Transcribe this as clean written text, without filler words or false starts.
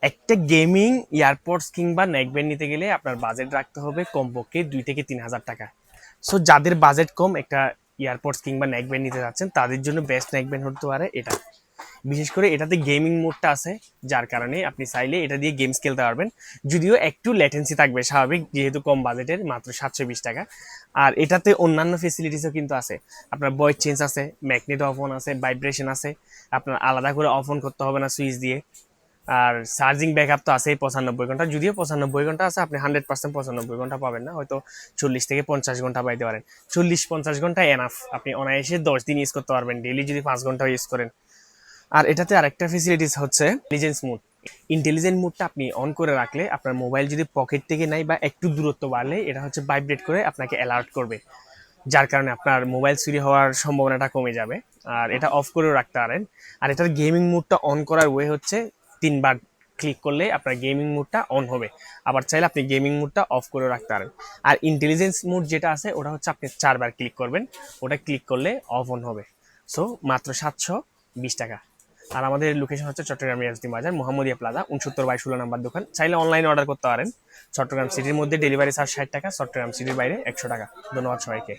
একটা gaming EarPods কিংবা neckband নিতে গেলে আপনার বাজেট রাখতে হবে কমপক্ষে 2 থেকে 3 হাজার টাকা। সো যাদের বাজেট কম একটা ইয়ারপডস কিংবা নেকব্যান্ড নিতে যাচ্ছেন তাদের জন্য বেস্ট নেকব্যান্ড হতে পারে এটা। বিশেষ করে এটাতে গেমিং মোডটা আছে, যার কারণে আপনি চাইলে এটা দিয়ে গেমস খেলতে পারবেন। যদিও একটু ল্যাটেন্সি থাকবে স্বাভাবিক, যেহেতু কম বাজেটের, মাত্র 720 টাকা। আর এটাতে অন্যান্য ফেসিলিটিসও কিন্তু আছে। আপনার ভয়েস চেঞ্জ আছে, ম্যাগনেট অফ অন আছে, ভাইব্রেশন আছে। আপনার আলাদা করে অফ অন করতে হবে না সুইচ দিয়ে। আর চার্জিং ব্যাকআপ তো আছেই 95 ঘন্টা, যদিও 95 ঘন্টা আছে, আপনি 100% 95 ঘন্টা পাবেন না, হয়তো 40 থেকে 50 ঘন্টা পাইতে পারেন। 40-50 ঘন্টা এনাফ, আপনি অনায়াসে 10 দিন ইউজ করতে পারবেন ডেইলি যদি 5 ঘন্টা ইউজ করেন। আর এটাতে আরেকটা ফেসিলিটিস হচ্ছে ইন্টেলিজেন্স মোড। ইন্টেলিজেন্ট মোডটা আপনি অন করে রাখলে আপনার মোবাইল যদি পকেট থেকে নাই বা একটু দূরত্ব বাড়লে এটা হচ্ছে ভাইব্রেট করে আপনাকে অ্যালার্ট করবে, যার কারণে আপনার মোবাইল চুরি হওয়ার সম্ভাবনাটা কমে যাবে। আর এটা অফ করেও রাখতে পারেন। আর এটার গেমিং মোডটা অন করার ওয়ে হচ্ছে 3 বার ক্লিক করলে আপনার গেমিং মোডটা অন হবে। আবার চাইলে আপনি গেমিং মোডটা অফ করে রাখতে পারেন। আর ইন্টেলিজেন্স মোড যেটা আছে ওটা হচ্ছে আপনি 4 বার ক্লিক করবেন, ওটা ক্লিক করলে অফ অন হবে। সো মাত্র 720 টাকা। আর আমাদের লোকেশন হচ্ছে চট্টগ্রাম ইয়াসদি বাজার, মোহাম্মদিয়া প্লাজা, 69/16 নম্বর দোকান। চাইলে অনলাইনে অর্ডার করতে পারেন। চট্টগ্রাম সিটির মধ্যে ডেলিভারি চার্জ 60 টাকা, চট্টগ্রাম সিটির বাইরে 100 টাকা। ধন্যবাদ সবাইকে।